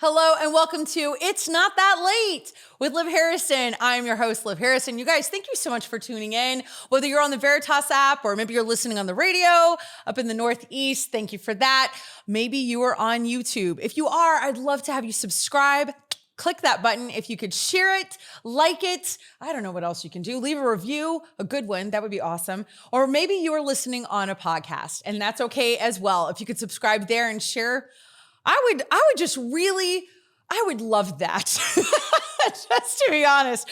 Hello and welcome to It's Not That Late with Liv Harrison. I'm your host, Liv Harrison. You guys, thank you so much for tuning in. Whether you're on the Veritas app or maybe you're listening on the radio up in the Northeast, thank you for that. Maybe you are on YouTube. If you are, I'd love to have you subscribe. Click that button. If you could share it, like it. I don't know what else you can do. Leave a review, a good one. That would be awesome. Or maybe you are listening on a podcast and that's okay as well. If you could subscribe there and share, I would love that. Just to be honest,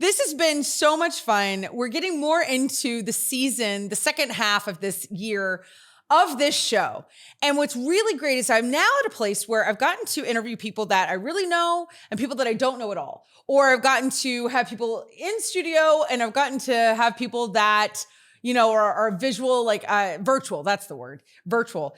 this has been so much fun. We're getting more into the season, the second half of this year of this show. And what's really great is I'm now at a place where I've gotten to interview people that I really know and people that I don't know at all. Or I've gotten to have people in studio and I've gotten to have people that, you know, are visual, like virtual. That's the word, virtual.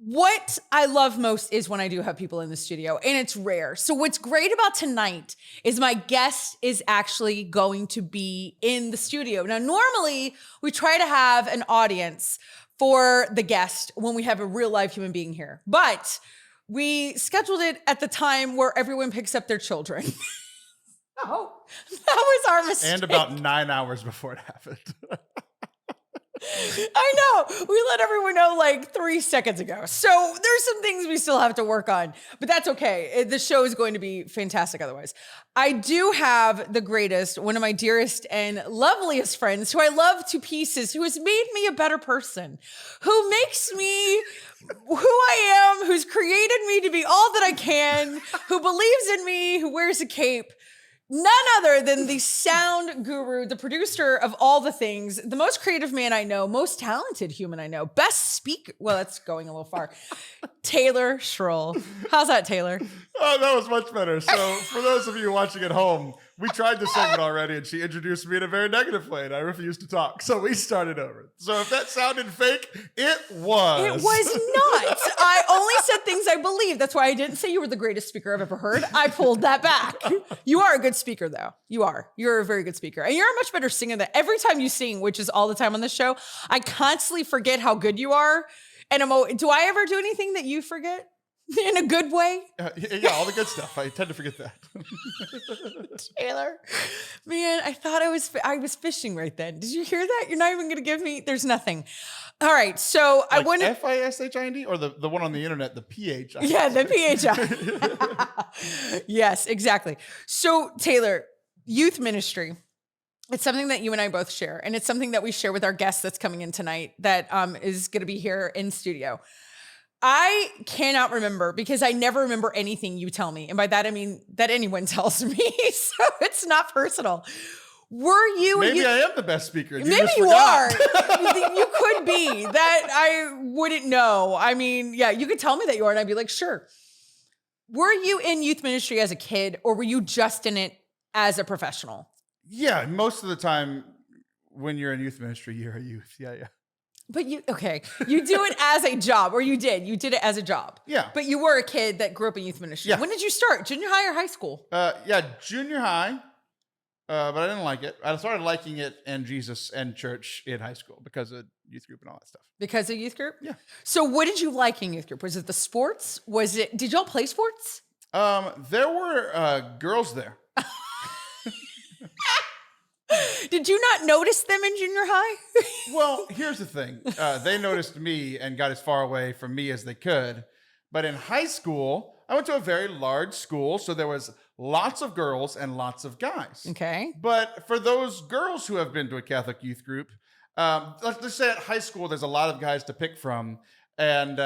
What I love most is when I do have people in the studio, and it's rare. So what's great about tonight is my guest is actually going to be in the studio. Now, normally we try to have an audience for the guest when we have a real live human being here, but we scheduled it at the time where everyone picks up their children. Oh, that was our mistake. And about 9 hours before it happened. I know. We let everyone know like 3 seconds ago. So there's some things we still have to work on, but that's okay. The show is going to be fantastic otherwise. I do have the greatest, one of my dearest and loveliest friends who I love to pieces, who has made me a better person, who makes me who I am, who's created me to be all that I can, who believes in me, who wears a cape. None other than the sound guru, the producer of all the things, the most creative man I know, most talented human I know, best speaker. Well, that's going a little far. Taylor Schroll. How's that, Taylor? Oh, that was much better. So for those of you watching at home, we tried this segment already and she introduced me in a very negative way and I refused to talk. So we started over. So if that sounded fake, it was. It was not. I only said things I believe. That's why I didn't say you were the greatest speaker I've ever heard. I pulled that back. You are a good speaker though. You are. You're a very good speaker. And you're a much better singer than every time you sing, which is all the time on the show. I constantly forget how good you are. And do I ever do anything that you forget? In a good way? Yeah, all the good stuff. I tend to forget that. Taylor, man, I thought I was fishing right then. Did you hear that? You're not even going to give me, there's nothing. All right, so like I want to. FISHIND or the one on the internet, the PHI? Yeah, the PHI. Yes, exactly. So Taylor, youth ministry. It's something that you and I both share. And it's something that we share with our guest that's coming in tonight that is going to be here in studio. I cannot remember because I never remember anything you tell me. And by that, I mean that anyone tells me. So it's not personal. Were you? Maybe I am the best speaker. Maybe you are. You could be. That I wouldn't know. I mean, yeah, you could tell me that you are and I'd be like, sure. Were you in youth ministry as a kid or were you just in it as a professional? Yeah, most of the time when you're in youth ministry, you're a youth. Yeah. But you do it as a job, or you did it as a job. Yeah. But you were a kid that grew up in youth ministry. Yeah. When did you start? Junior high or high school? Yeah, junior high, but I didn't like it. I started liking it and Jesus and church in high school because of youth group and all that stuff. Because of youth group? Yeah. So what did you like in youth group? Was it the sports? Did y'all play sports? There were girls there. Did you not notice them in junior high? Well, here's the thing. They noticed me and got as far away from me as they could. But in high school, I went to a very large school, so there was lots of girls and lots of guys. Okay. But for those girls who have been to a Catholic youth group, let's just say at high school, there's a lot of guys to pick from. And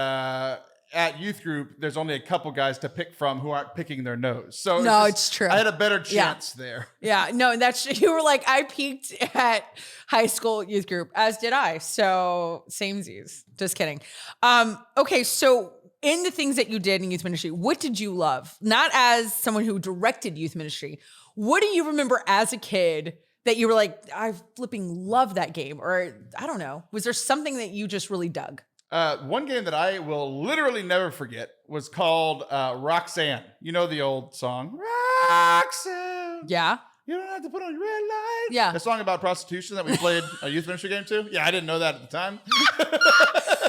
at youth group, there's only a couple guys to pick from who aren't picking their nose. So it's true. I had a better chance there. Yeah, no, you were like, I peaked at high school youth group, as did I. So samesies. Just kidding. Okay, so in the things that you did in youth ministry, what did you love? Not as someone who directed youth ministry. What do you remember as a kid that you were like, I flipping love that game? Or I don't know. Was there something that you just really dug? One game that I will literally never forget was called Roxanne. You know the old song, Roxanne. Yeah. You don't have to put on your red light. Yeah. The song about prostitution that we played a youth ministry game to. Yeah, I didn't know that at the time.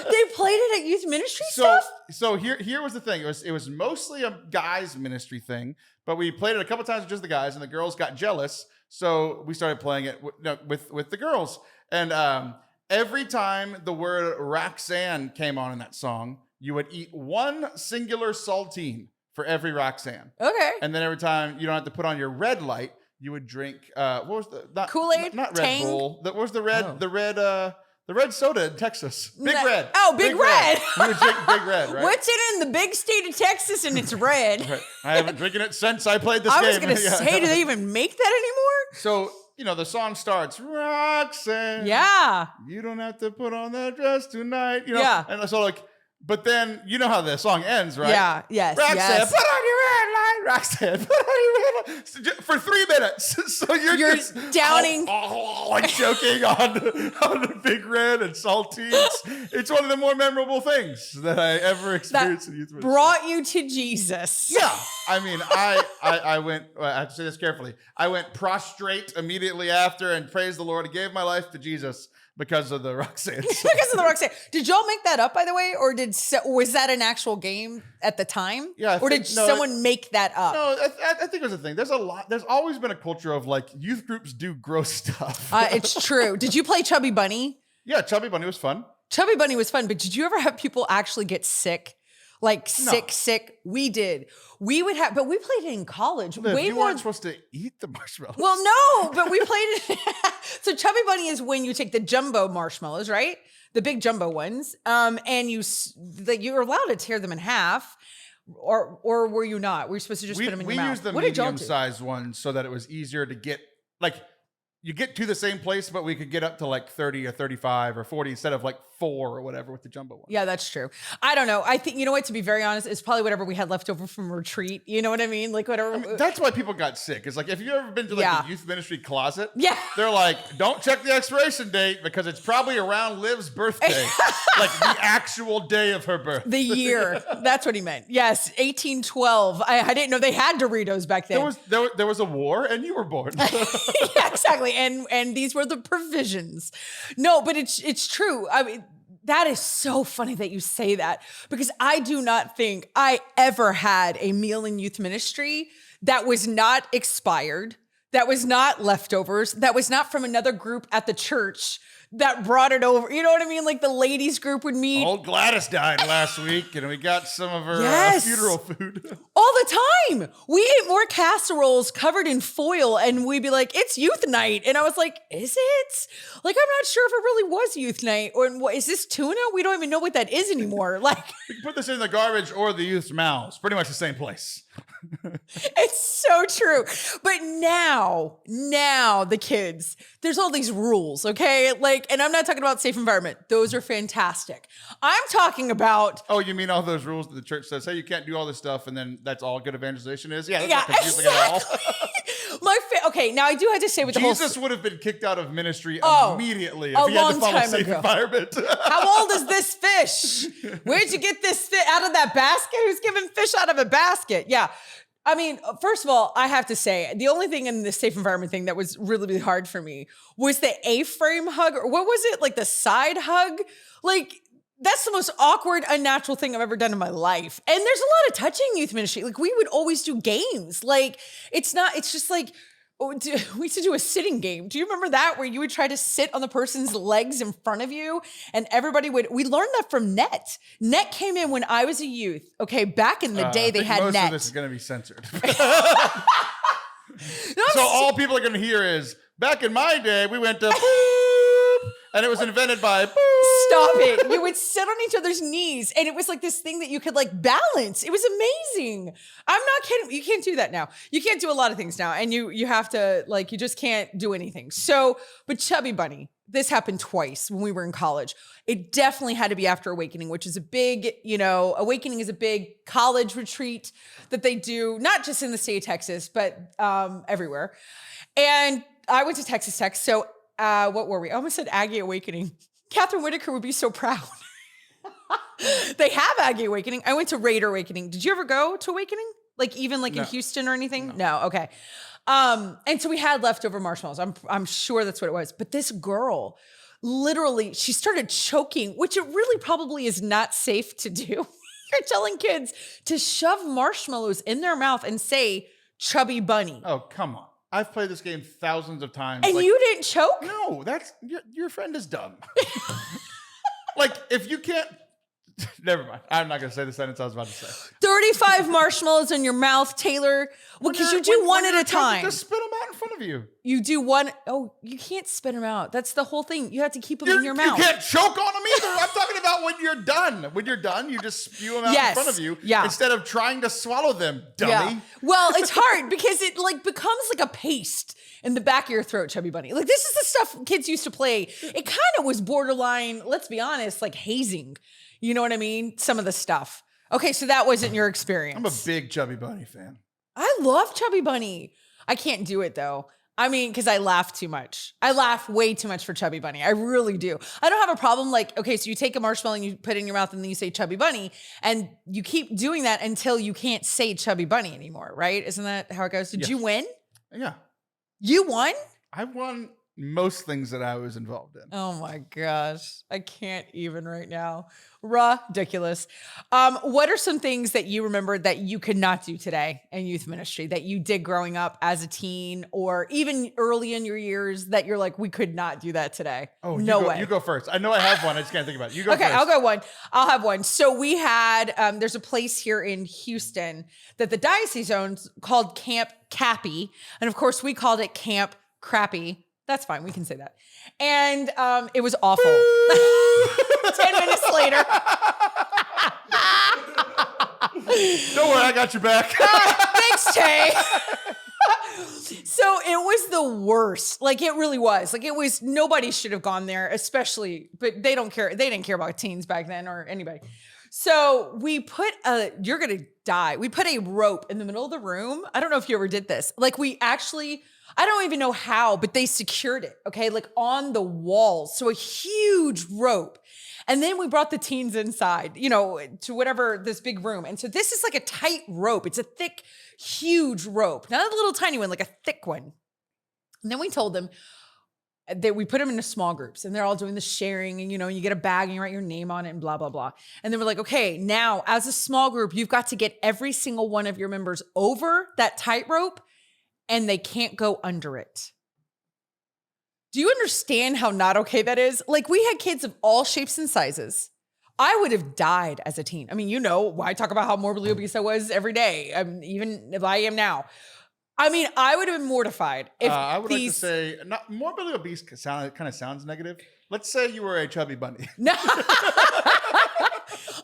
They played it at youth ministry stuff? So here was the thing. It was mostly a guys ministry thing, but we played it a couple times with just the guys, and the girls got jealous. So we started playing it with the girls. And every time the word Roxanne came on in that song, you would eat one singular saltine for every Roxanne. Okay. And then every time you don't have to put on your red light, you would drink what was the Kool-Aid? Not Red Tang? Bull. What was the red the red soda in Texas? Big Red. Oh, Big Red. You would drink Big Red, right? What's it in the big state of Texas and it's red? Right. I haven't drinking it since I played this game. I was going to say, do they even make that anymore? So, the song starts, Roxanne. Yeah. You don't have to put on that dress tonight. Yeah. And so but then you know how the song ends, right? Yeah. Yes. Roxanne, yes. put on your red light. Roxanne, put on your red light. For 3 minutes. So you're just downing. Like choking on the Big Red and saltines. It's one of the more memorable things that I ever experienced in youth ministry. Brought you to Jesus. Yeah. I mean, I went, I have to say this carefully. I went prostrate immediately after and praised the Lord. I gave my life to Jesus because of the Roxanne. Because of the Roxanne. Did y'all make that up, by the way? Or was that an actual game at the time? Yeah. Or did someone make that up? No, I think it was a thing. There's always been a culture of youth groups do gross stuff. It's true. Did you play Chubby Bunny? Yeah, Chubby Bunny was fun. Chubby Bunny was fun, but did you ever have people actually get sick? Sick. We did. We would have, but we played it in college. You weren't supposed to eat the marshmallows. Well, no, but we played it. So Chubby Bunny is when you take the jumbo marshmallows, right? The big jumbo ones. And you're allowed to tear them in half. Or were you not? Were you supposed to just put them in your mouth? We used the medium-sized ones so that it was easier to get, you get to the same place, but we could get up to 30 or 35 or 40 instead of 4 or whatever with the jumbo one. Yeah, that's true. I don't know. I think, you know what, to be very honest, it's probably whatever we had left over from retreat. You know what I mean? Whatever. I mean, that's why people got sick. It's if you've ever been to the youth ministry closet, they're don't check the expiration date because it's probably around Liv's birthday. The actual day of her birth. The year. That's what he meant. Yes, 1812. I didn't know they had Doritos back then. There was a war and you were born. Yeah, exactly. And these were the provisions. No, but it's true. I mean, that is so funny that you say that because I do not think I ever had a meal in youth ministry that was not expired, that was not leftovers, that was not from another group at the church that brought it over. You know what I mean? The ladies group would meet. Old Gladys died last week, and we got some of her funeral food. All the time. We ate more casseroles covered in foil, and we'd be like, it's youth night. And I was like, is it? I'm not sure if it really was youth night. Or is this tuna? We don't even know what that is anymore. You can put this in the garbage or the youth's mouths. Pretty much the same place. It's so true. But now the kids, there's all these rules, okay? And I'm not talking about safe environment. Those are fantastic. I'm talking about... Oh, you mean all those rules that the church says, hey, you can't do all this stuff, and then that's all good evangelization is? Yeah, that's not confusing at all. Okay, now I do have to say with Jesus would have been kicked out of ministry immediately if he had to follow safe environment. How old is this fish? Where'd you get this fish? Out of that basket? Who's giving fish out of a basket? Yeah. I mean, first of all, I have to say, the only thing in the safe environment thing that was really, really hard for me was the A-frame hug, or what was it? The side hug? That's the most awkward, unnatural thing I've ever done in my life. And there's a lot of touching youth ministry. We would always do games. It's just we used to do a sitting game. Do you remember that? Where you would try to sit on the person's legs in front of you and we learned that from Net. Net came in when I was a youth. Okay, back in the day they had most Net. Most of this is going to be censored. So all people are going to hear is, back in my day, we went to boop, and it was invented by boop. Stop it. You would sit on each other's knees, and it was this thing that you could balance. It was amazing. I'm not kidding. You can't do that now. You can't do a lot of things now, and you have to, you just can't do anything. So, but Chubby Bunny, this happened twice when we were in college. It definitely had to be after Awakening, which is a big, Awakening is a big college retreat that they do, not just in the state of Texas, but everywhere. And I went to Texas Tech. So what were we? I almost said Aggie Awakening. Catherine Whitaker would be so proud. They have Aggie Awakening. I went to Raider Awakening. Did you ever go to Awakening? Even in Houston or anything? No. Okay. And so we had leftover marshmallows. I'm sure that's what it was. But this girl, literally, she started choking, which it really probably is not safe to do. You're telling kids to shove marshmallows in their mouth and say, Chubby Bunny. Oh, come on. I've played this game thousands of times. And you didn't choke? No, your friend is dumb. Like, if you can't, never mind. I'm not going to say the sentence I was about to say. 35 marshmallows in your mouth, Taylor. Well, because you do one at a time. Just spit them out in front of you. You do one. Oh, you can't spit them out. That's the whole thing. You have to keep them in your mouth. You can't choke on them either. I'm talking about when you're done. When you're done, you just spew them out in front of you instead of trying to swallow them, dummy. Yeah. Well, it's hard because it like becomes like a paste in the back of your throat, Chubby Bunny. Like this is the stuff kids used to play. It kind of was borderline, let's be honest, like hazing. You know what I mean? Some of the stuff. Okay, so that wasn't your experience. I'm a big Chubby Bunny fan. I love Chubby Bunny. I can't do it though. I mean, because I laugh too much. I laugh way too much for Chubby Bunny. I really do. I don't have a problem like, okay, so you take a marshmallow and you put it in your mouth and then you say Chubby Bunny and you keep doing that until you can't say Chubby Bunny anymore, right? Isn't that how it goes? Did you win? Yeah. You won? I won most things that I was involved in. Oh my gosh. I can't even right now. Ridiculous. What are some things that you remember that you could not do today in youth ministry that you did growing up as a teen or even early in your years that you're like, we could not do that today? Oh, no way. You go first. I know I have one. I just can't think about it. You go first. Okay, I'll go one. I'll have one. So we had, there's a place here in Houston that the diocese owns called Camp Cappy. And of course we called it Camp Crappy. That's fine. We can say that. And it was awful. 10 minutes later. Don't worry, I got your back. Thanks, Tay. So it was the worst. Like it really was. Like it was, nobody should have gone there, especially, but they don't care. They didn't care about teens back then or anybody. So we put you're going to die. We put a rope in the middle of the room. I don't know if you ever did this. Like we actually, I don't even know how, but they secured it, okay? Like on the walls. So a huge rope. And then we brought the teens inside, you know, to whatever, this big room. And so this is like a tight rope. It's a thick, huge rope. Not a little tiny one, like a thick one. And then we told them that we put them into small groups and they're all doing the sharing and, you know, you get a bag and you write your name on it and blah, blah, blah. And then we're like, okay, now as a small group, you've got to get every single one of your members over that tightrope and they can't go under it. Do you understand how not okay that is? Like we had kids of all shapes and sizes. I would have died as a teen. I mean, you know, I talk about how morbidly obese I was every day, even if I am now. I mean, I would have been mortified if I would like to say, not morbidly obese kind of sounds negative. Let's say you were a Chubby Bunny. No.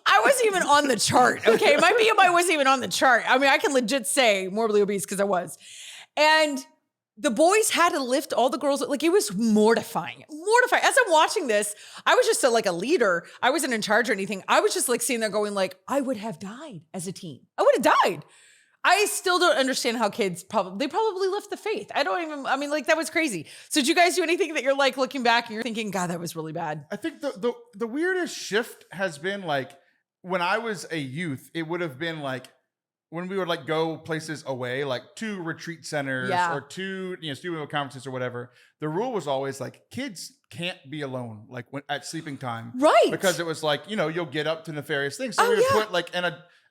I wasn't even on the chart, okay? My BMI wasn't even on the chart. I mean, I can legit say morbidly obese because I was. And the boys had to lift all the girls. Like it was mortifying. As I'm watching this, I was just a leader. I wasn't in charge or anything. I was just like sitting there going like, I would have died as a teen. I would have died. I still don't understand how kids probably left the faith. Like that was crazy. So did you guys do anything that you're like looking back and you're thinking, God, that was really bad? I think the weirdest shift has been like when I was a youth, it would have been like, when we would like go places away, like to retreat centers or to, student conferences or whatever, the rule was always like kids can't be alone, like at sleeping time. Right. Because it was like, you'll get up to nefarious things. So we would put like an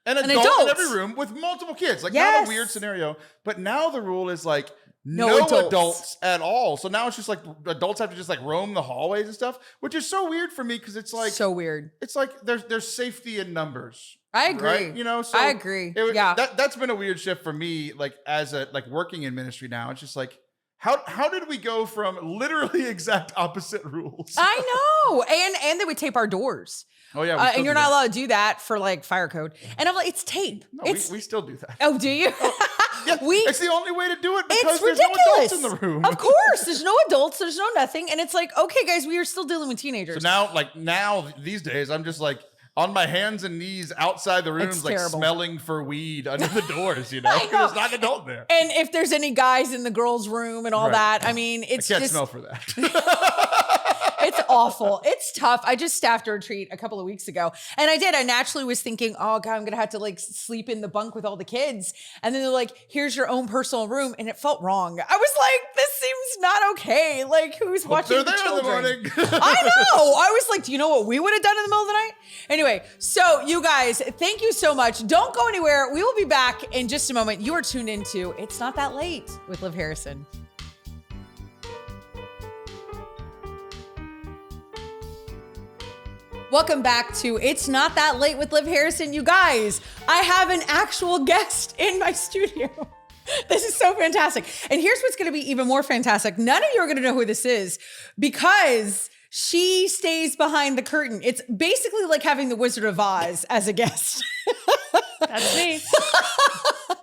adult in every room with multiple kids, like not a weird scenario. But now the rule is like no adults at all. So now it's just like adults have to just like roam the hallways and stuff, which is so weird for me because it's like so weird. It's like there's safety in numbers. I agree. Right? So I agree. That's been a weird shift for me, like as a working in ministry now. It's just like how did we go from literally exact opposite rules? I know. And they would tape our doors. Oh yeah. And you're not allowed to do that for like fire code. And I'm like, it's tape. No, we still do that. Oh, do you? Yeah, it's the only way to do it because it's there's ridiculous. no adults in the room. Of course, there's no adults, there's no nothing. And it's like, okay, guys, we are still dealing with teenagers. So now these days, I'm just like on my hands and knees outside the rooms, like smelling for weed under the doors, because there's not an adult there. And if there's any guys in the girls' room and all that, I mean, it's I can't just smell for that. It's awful. It's tough. I just staffed a retreat a couple of weeks ago. And I did. I naturally was thinking, oh God, I'm going to have to like sleep in the bunk with all the kids. And then they're like, here's your own personal room. And it felt wrong. I was like, this seems not okay. Like who's watching the children? In the morning. I know. I was like, do you know what we would have done in the middle of the night? Anyway, so you guys, thank you so much. Don't go anywhere. We will be back in just a moment. You are tuned into It's Not That Late with Liv Harrison. Welcome back to It's Not That Late with Liv Harrison. You guys, I have an actual guest in my studio. This is so fantastic. And here's what's going to be even more fantastic. None of you are going to know who this is because she stays behind the curtain. It's basically like having the Wizard of Oz as a guest. That's me.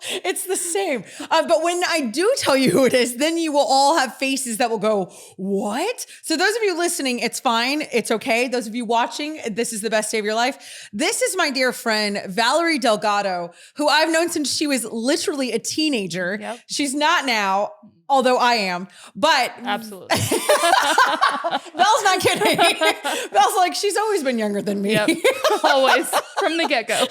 It's the same. But when I do tell you who it is, then you will all have faces that will go, what? So those of you listening, it's fine. It's okay. Those of you watching, this is the best day of your life. This is my dear friend, Valerie Delgado, who I've known since she was literally a teenager. Yep. She's not now, although I am, but Absolutely. Val's not kidding. Val's like, she's always been younger than me. Yep. Always from the get-go.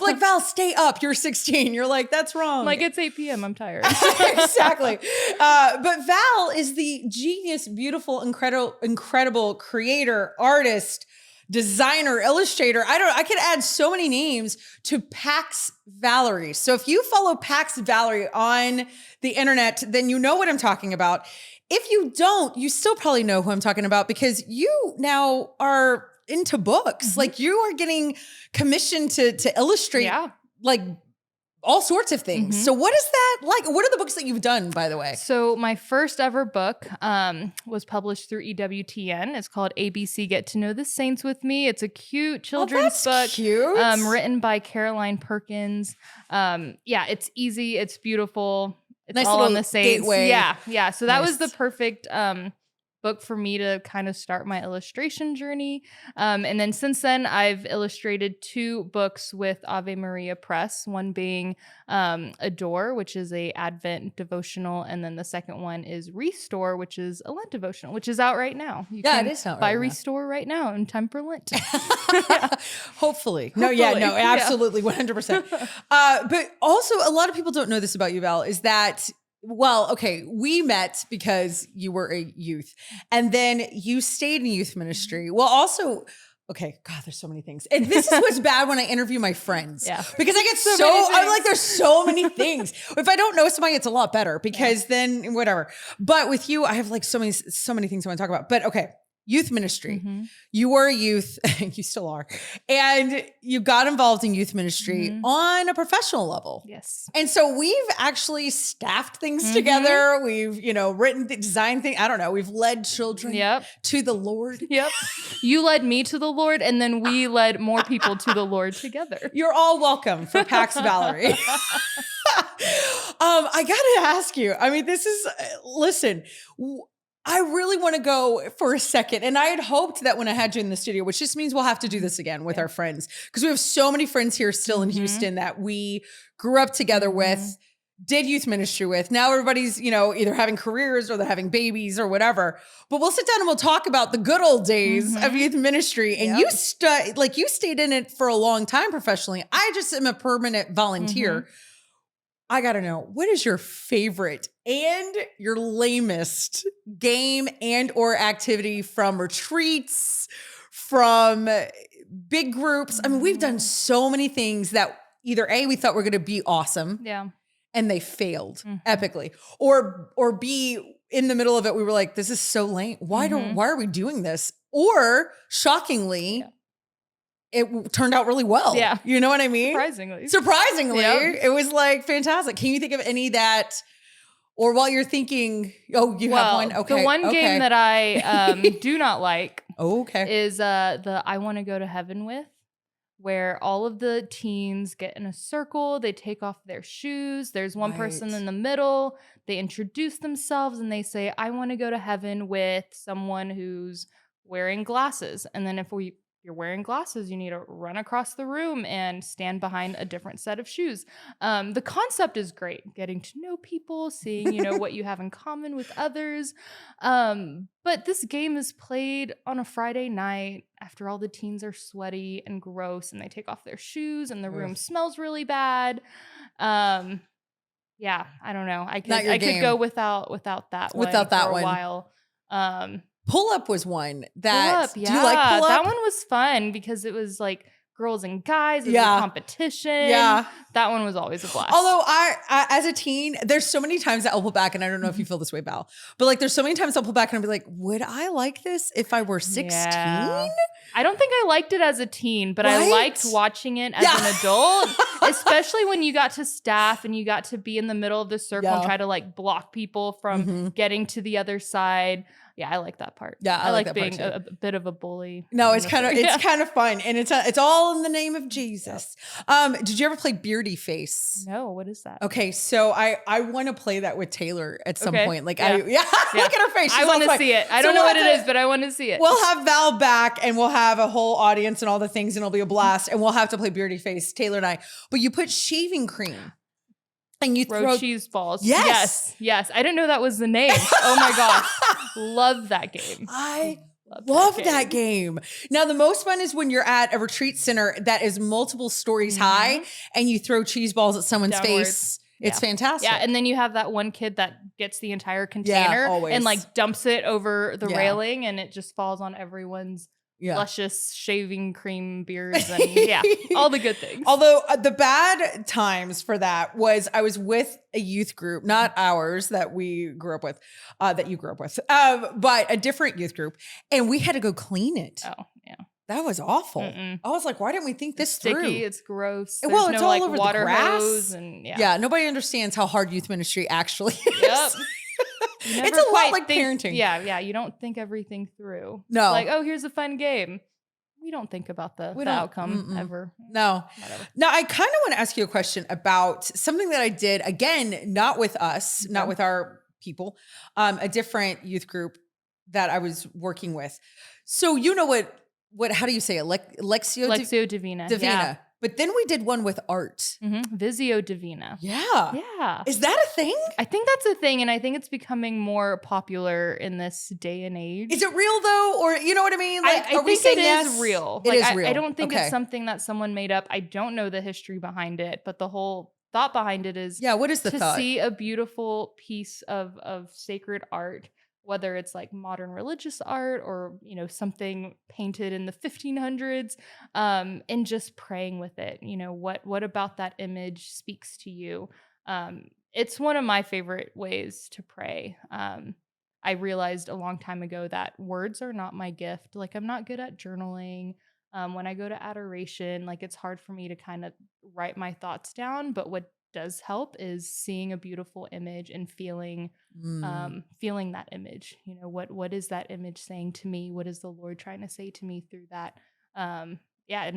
Like, Val, stay up. You're 16. You're like, that's wrong. Like, it's 8 p.m. I'm tired. Exactly. But Val is the genius, beautiful, incredible creator, artist, designer, illustrator. I could add so many names to PAX Valerie. So if you follow PAX Valerie on the internet, then you know what I'm talking about. If you don't, you still probably know who I'm talking about because you now are into books. Mm-hmm. Like you are getting commissioned to illustrate like all sorts of things. Mm-hmm. So what is that like? What are the books that you've done, by the way? So my first ever book was published through EWTN. It's called ABC Get to Know the Saints with Me. It's a cute children's book. Cute. Written by Caroline Perkins. It's easy. It's beautiful. It's Nice all little on the Saints. gateway. Yeah. So that was Nice. the perfect book for me to kind of start my illustration journey. And then since then, I've illustrated 2 books with Ave Maria Press, one being Adore, which is a Advent devotional, and then the second one is Restore, which is a Lent devotional, which is out right now. You can it is out buy right now. Restore right now in time for Lent. Hopefully. Hopefully. Absolutely. 100%. But also a lot of people don't know this about you, Val, is that we met because you were a youth and then you stayed in youth ministry. Well, also, okay, God, there's so many things. And this is what's bad when I interview my friends. Yeah. Because I get I'm like, there's so many things. If I don't know somebody, it's a lot better because then whatever. But with you, I have like so many things I want to talk about. But okay. Youth ministry. Mm-hmm. You were a youth, you still are, and you got involved in youth ministry on a professional level. Yes. And so we've actually staffed things together. We've, written, designed things. I don't know. We've led children to the Lord. Yep. You led me to the Lord, and then we led more people to the Lord together. You're all welcome for PAX Valerie. I got to ask you, I mean, listen, I really want to go for a second. And I had hoped that when I had you in the studio, which just means we'll have to do this again with our friends, because we have so many friends here still in Houston that we grew up together with, did youth ministry with. Now everybody's, either having careers or they're having babies or whatever. But we'll sit down and we'll talk about the good old days of youth ministry. And you stayed in it for a long time professionally. I just am a permanent volunteer. I got to know, what is your favorite and your lamest game and or activity from retreats, from big groups? I mean, we've done so many things that either A, we thought were going to be awesome. Yeah. And they failed epically. Or B, in the middle of it, we were like, this is so lame. Why are we doing this? Or shockingly, it turned out really well. Yeah. You know what I mean? Surprisingly. Yep. It was like fantastic. Can you think of any that, or while you're thinking, have one? Okay. The one game that I do not like is the I Want to Go to Heaven With, where all of the teens get in a circle, they take off their shoes, there's one person in the middle, they introduce themselves and they say, I want to go to heaven with someone who's wearing glasses. And then if we you're wearing glasses, you need to run across the room and stand behind a different set of shoes. The concept is great, getting to know people, seeing, what you have in common with others. But this game is played on a Friday night after all the teens are sweaty and gross and they take off their shoes and the room smells really bad. Yeah, I don't know. I Not your could game. go without that one Without that for a one. while. Pull up was one Pull that. up, yeah. Do you like pull up? That one was fun because it was like girls and guys. It was Yeah. a competition. Yeah. That one was always a blast. Although I, as a teen, there's so many times that I'll pull back, and I don't know if you feel this way, Val, but like there's so many times I'll pull back and I'll be like, would I like this if I were 16? Yeah. I don't think I liked it as a teen, but I Right? liked watching it as an adult, especially when you got to staff and you got to be in the middle of the circle and try to like block people from getting to the other side. Yeah, I like that part. Yeah, I like that being part a bit of a bully. No, it's kind of fun, and it's all in the name of Jesus. Did you ever play Beardy Face? No, what is that? Okay, so I want to play that with Taylor at some point. Like Yeah. look at her face. I She's want all to like- see it. I So don't know we'll what it have is, but I want to see it. We'll have Val back, and we'll have a whole audience and all the things, and it'll be a blast. And we'll have to play Beardy Face, Taylor and I. But you put shaving cream, and you throw cheese balls. Yes. Yes. I didn't know that was the name. Oh my gosh. Love that game. I love that game. Now, the most fun is when you're at a retreat center that is multiple stories high and you throw cheese balls at someone's Downward. face. It's fantastic. Yeah, and then you have that one kid that gets the entire container always. and like dumps it over the Yeah. railing and it just falls on everyone's luscious shaving cream beards and all the good things. Although the bad times for that was I was with a youth group, not ours that we grew up with, that you grew up with, but a different youth group, and we had to go clean it. Oh, yeah. That was awful. Mm-mm. I was like, why didn't we think this Sticky, through? it's gross. Well, There's it's no all like over the water grass. hose and Yeah, nobody understands how hard youth ministry actually is. Yep. It's a lot like parenting. Yeah. You don't think everything through. No. It's like, oh, here's a fun game. We don't think about the don't. outcome Mm-mm. ever. No. Whatever. Now, I kind of want to ask you a question about something that I did, again, not with us, not with our people, a different youth group that I was working with. So you know what how do you say it? Lectio Divina. Divina. Yeah. But then we did one with art. Visio Divina. Yeah. Yeah. Is that a thing? I think that's a thing, and I think it's becoming more popular in this day and age. Is it real though? Or you know what I mean? Like, I are we think saying it yes? is real. It is real. I don't think Okay. it's something that someone made up. I don't know the history behind it, but the whole thought behind it is what is the to thought? see a beautiful piece of sacred art, whether it's like modern religious art or something painted in the 1500s, and just praying with it. What about that image speaks to you? It's one of my favorite ways to pray. I realized a long time ago that words are not my gift. Like, I'm not good at journaling. When I go to adoration, like, it's hard for me to kind of write my thoughts down, but what does help is seeing a beautiful image and feeling that image. What is that image saying to me? What is the Lord trying to say to me through that? And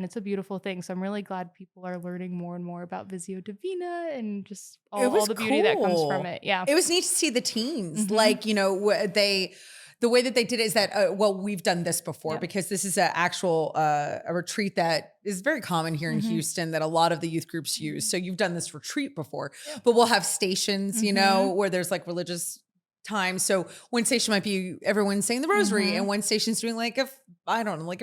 it's a beautiful thing. So I'm really glad people are learning more and more about Visio Divina and just all the beauty that comes from it. Yeah. It was neat to see the teens, Mhm. like, the way that they did it is that, we've done this before because this is an actual a retreat that is very common here in Houston that a lot of the youth groups use. So you've done this retreat before, but we'll have stations, where there's like religious time. So one station might be everyone saying the rosary and one station's doing like a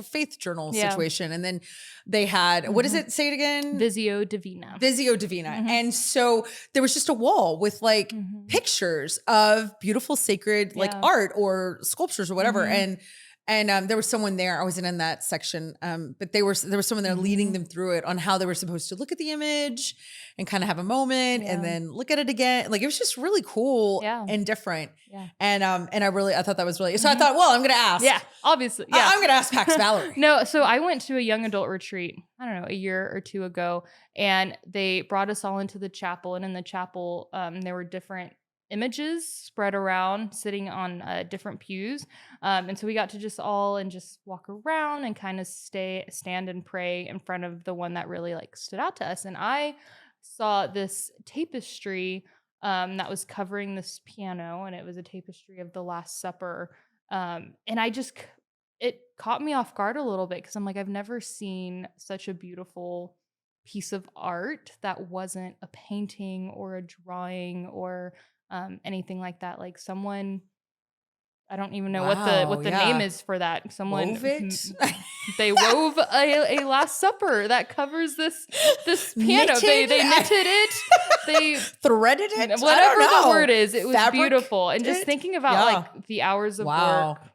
faith journal situation. And then they had, what does it say it again? Visio Divina. Visio Divina. And so there was just a wall with like pictures of beautiful sacred like art or sculptures or whatever. And there was someone there. I wasn't in that section, but there was someone there leading them through it on how they were supposed to look at the image and kind of have a moment and then look at it again. Like, it was just really cool and different. Yeah. And I thought that was really, so I thought, well, I'm going to ask. Yeah, obviously. Yeah. I'm going to ask PAX Valerie. No, so I went to a young adult retreat, I don't know, a year or two ago, and they brought us all into the chapel. And in the chapel, there were different images spread around, sitting on different pews. And so we got to just walk around and kind of stand and pray in front of the one that really like stood out to us. And I saw this tapestry that was covering this piano, and it was a tapestry of the Last Supper. And I just it caught me off guard a little bit because I'm like, I've never seen such a beautiful piece of art that wasn't a painting or a drawing or anything like that. Like someone, I don't even know Wow, what the name yeah. is for that. Someone Wove it? they wove a Last Supper that covers this piano. Knitted? They knitted it. They Threaded it? I whatever don't the know. word is, it was Fabric beautiful. And just it? thinking about Yeah. like the hours of Wow. work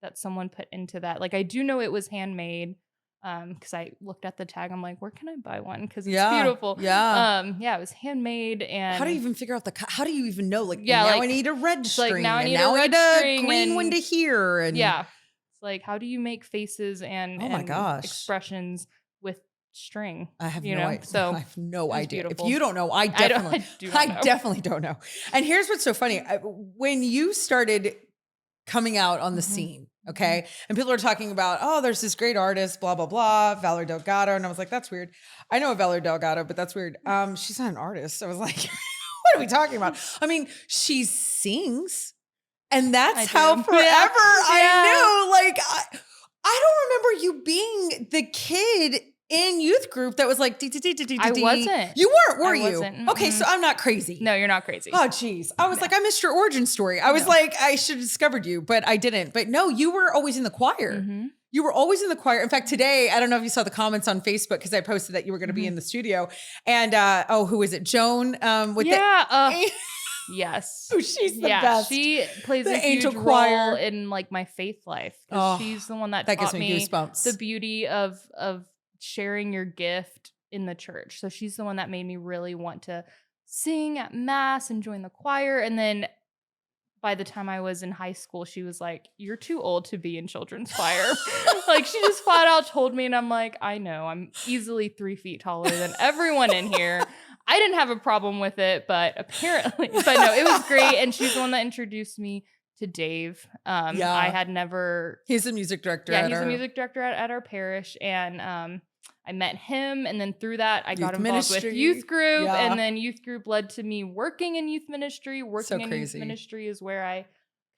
that someone put into that. Like I do know it was handmade. Because I looked at the tag, I'm like, where can I buy one? Because it's Yeah, beautiful. yeah. Yeah, it was handmade, and How do you even figure out how do you even know? Like, Yeah, now like, I need a red it's string. like, now I and need a now red I string green one and- to here. And yeah, it's like, how do you make faces and Oh my and gosh. expressions with string? I have you no know? idea. So I have no it was idea. beautiful. If you don't know, I I definitely, do not know. definitely don't know. And here's what's so funny: when you started coming out on the Mhm. scene, okay, and people are talking about, oh, there's this great artist, blah blah blah, Valerie Delgado, and I was like, that's weird. I know a Valerie Delgado, but that's weird. She's not an artist. I was like, what are we talking about? I mean, she sings. And that's I how do. forever Yeah. I knew. Like, I don't remember you being the kid in youth group that was like, I wasn't. You weren't, were I you? wasn't. Okay, so I'm not crazy. No, you're not crazy. Oh, geez. I was like, I missed your origin story. I was No. like, I should have discovered you, but I didn't. But no, you were always in the choir. Mhm. You were always in the choir. In fact, today, I don't know if you saw the comments on Facebook because I posted that you were going to be Mhm. in the studio. And who is it? Joan with Yeah. Yes. Oh, she's the Yeah, best. she plays The a huge angel role choir. in like my faith life. 'Cause Oh, she's the one that that gives taught me me goosebumps. the beauty of sharing your gift in the church. So she's the one that made me really want to sing at mass and join the choir. And then by the time I was in high school, she was like, "You're too old to be in children's choir." Like she just flat out told me, and I'm like, I know, I'm easily 3 feet taller than everyone in here. I didn't have a problem with it, but apparently, but no, it was great. And she's the one that introduced me to Dave. Yeah. I had never. He's a music director. Yeah, he's a music director at our parish, and I met him, and then through that, I got Youth involved with ministry. youth group, Yeah. and then youth group led to me working in youth ministry. Working in youth crazy. ministry is where I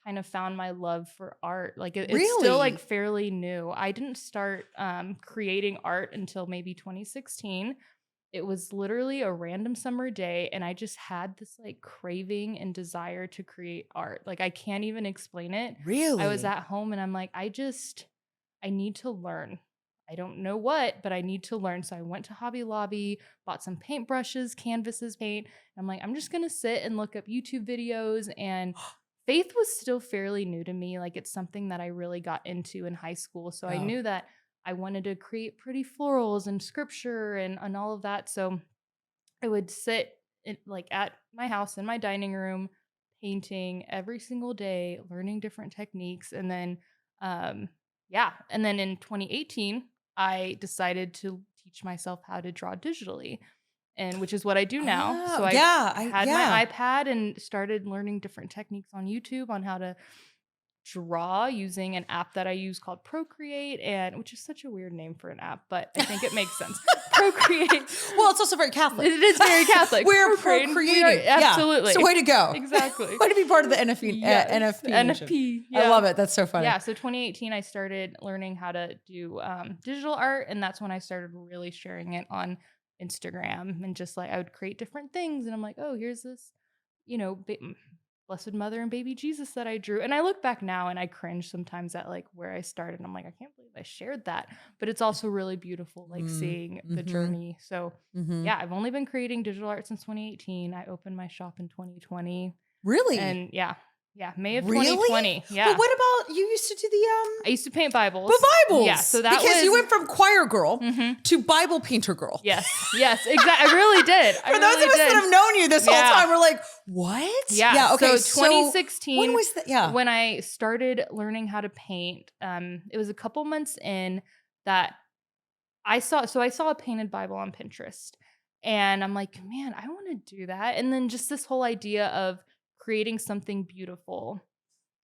kind of found my love for art. Like it's Really? still like fairly new. I didn't start creating art until maybe 2016. It was literally a random summer day, and I just had this like craving and desire to create art. Like I can't even explain it. Really? I was at home and I'm like, I need to learn. I don't know what, but I need to learn. So I went to Hobby Lobby, bought some paintbrushes, canvases, paint. I'm like, I'm just going to sit and look up YouTube videos. And faith was still fairly new to me. Like it's something that I really got into in high school. So I Yeah. knew that I wanted to create pretty florals and scripture and all of that. So I would sit like at my house in my dining room, painting every single day, learning different techniques. And then, and then in 2018, I decided to teach myself how to draw digitally, and which is what I do now. Oh, So I yeah, had my iPad and started learning different techniques on YouTube on how to draw using an app that I use called Procreate, and which is such a weird name for an app, but I think it makes sense. Procreate. Well, it's also very Catholic. It is very Catholic. We're Procreate. procreating. Absolutely. So way to go. Exactly. Way to be part of the NFP. Yes. NFP. nation. NFP. I love it. That's so funny. Yeah. So 2018, I started learning how to do digital art, and that's when I started really sharing it on Instagram, and just like I would create different things, and I'm like, oh, here's this, Blessed Mother and baby Jesus that I drew. And I look back now and I cringe sometimes at like where I started. And I'm like, I can't believe I shared that. But it's also really beautiful, like seeing the journey. So yeah, I've only been creating digital art since 2018. I opened my shop in 2020. Really? And yeah, May of Really? 2020. Yeah. But what about you used to do the I used to paint Bibles. the Bibles? Yeah. So that because was, you went from choir girl Mhm. to Bible painter girl. Yes, exactly. I really did. For those of us that have known you this whole Yeah. time, we're like, what? Yeah. Okay. So 2016. when was that? Yeah. When I started learning how to paint, it was a couple months in that I saw a painted Bible on Pinterest, and I'm like, man, I want to do that. And then just this whole idea of creating something beautiful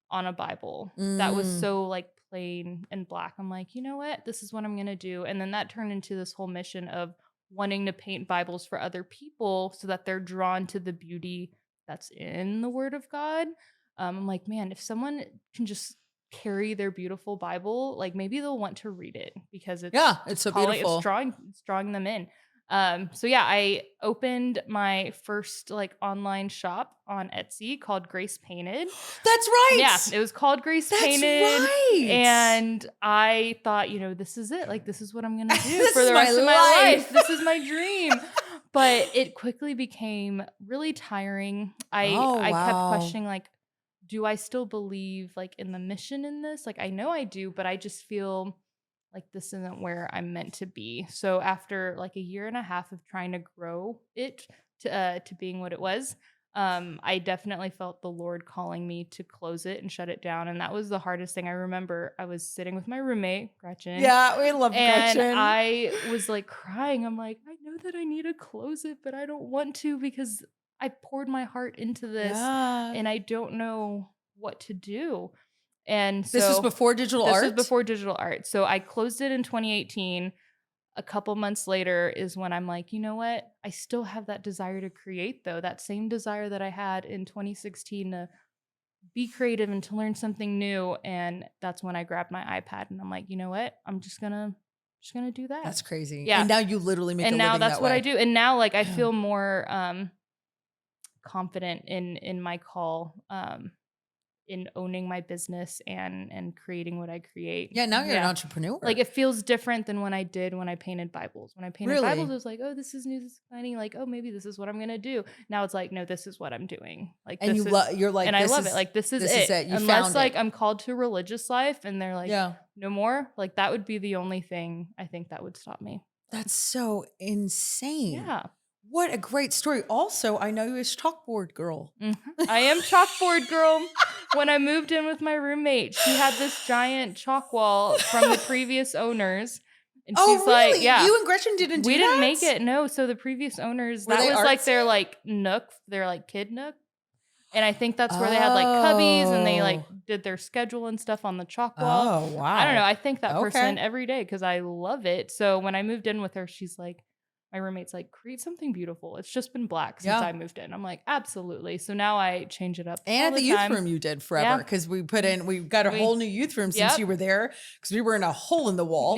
on a Bible that was so like plain and black. I'm like, you know what? This is what I'm going to do. And then that turned into this whole mission of wanting to paint Bibles for other people so that they're drawn to the beauty that's in the Word of God. I'm like, man, if someone can just carry their beautiful Bible, like maybe they'll want to read it because it's It's so calling, beautiful. it's drawing them in. So yeah, I opened my first like online shop on Etsy called Grace Painted. That's right. Yeah, it was called Grace That's Painted. right. And I thought, this is it. Like, this is what I'm going to do This for is the my rest of my life. life. This is my dream. But it quickly became really tiring. I kept wow. questioning, like, do I still believe like in the mission in this? Like, I know I do, but I just feel like this isn't where I'm meant to be. So after like a year and a half of trying to grow it to being what it was, I definitely felt the Lord calling me to close it and shut it down. And that was the hardest thing. I remember I was sitting with my roommate, Gretchen. Yeah, we love and Gretchen. I was like crying. I'm like, I know that I need to close it, but I don't want to because I poured my heart into this and I don't know what to do. And so this was before digital art? This was before digital art. So I closed it in 2018. A couple months later is when I'm like, you know what? I still have that desire to create, though. That same desire that I had in 2016 to be creative and to learn something new. And that's when I grabbed my iPad and I'm like, you know what? I'm just gonna do that. That's crazy. Yeah. And now you literally make a and living now that's that what way. I do. And now like I feel more confident in my call. In owning my business and creating what I create. Yeah, now you're an entrepreneur. Like it feels different than when I painted Bibles. When I painted Bibles, it was like, oh, this is new, this is exciting. Like, oh, maybe this is what I'm gonna do. Now it's like, no, this is what I'm doing. Like, and you're like, and I love it. Like, this is it. You Unless found like it. I'm called to a religious life, and they're like, no more. Like that would be the only thing I think that would stop me. That's so insane. Yeah. What a great story. Also, I know you as chalkboard girl. Mm-hmm. I am chalkboard girl. When I moved in with my roommate, she had this giant chalk wall from the previous owners. And she's really? like, yeah. You and Gretchen didn't do that? We didn't make it. No. So the previous owners, that was like their like nook, their like kid nook. And I think that's where they had like cubbies and they like did their schedule and stuff on the chalk wall. Oh, wow. I don't know. I think that person every day because I love it. So when I moved in with her, she's like, my roommate's like, create something beautiful. It's just been black since I moved in. I'm like, absolutely. So now I change it up. And all the time. youth room you did forever because we got a whole new youth room since you were there because we were in a hole in the wall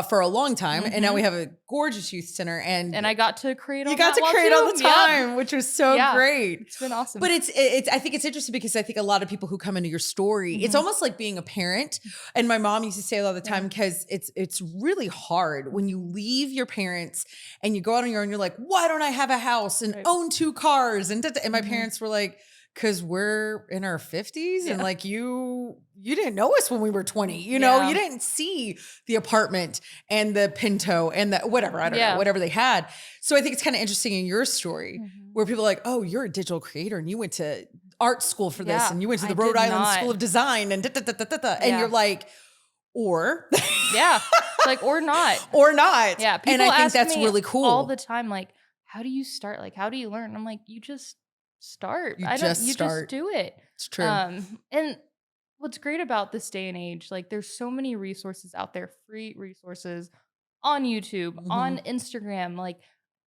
for a long time. And now we have a gorgeous youth center. And I got to create all you got to create all the time, which was so great. It's been awesome. But it's I think it's interesting because I think a lot of people who come into your story, it's almost like being a parent. And my mom used to say it all the time because it's really hard when you leave your parents and you go out on your own. You're like, why don't I have a house and own 2 cars? And my parents were like, because we're in our 50s and like you didn't know us when we were 20. You know, you didn't see the apartment and the Pinto and the whatever, I don't know, whatever they had. So I think it's kind of interesting in your story where people are like, oh, you're a digital creator and you went to art school for this and you went to the Rhode Island School of Design and and you're like, or like or not yeah, people and I think that's really cool all the time. Like, how do you start? Like, how do you learn? I'm like, you just start. You just do it. It's true. And what's great about this day and age, like, there's so many resources out there, free resources on YouTube, on Instagram. Like,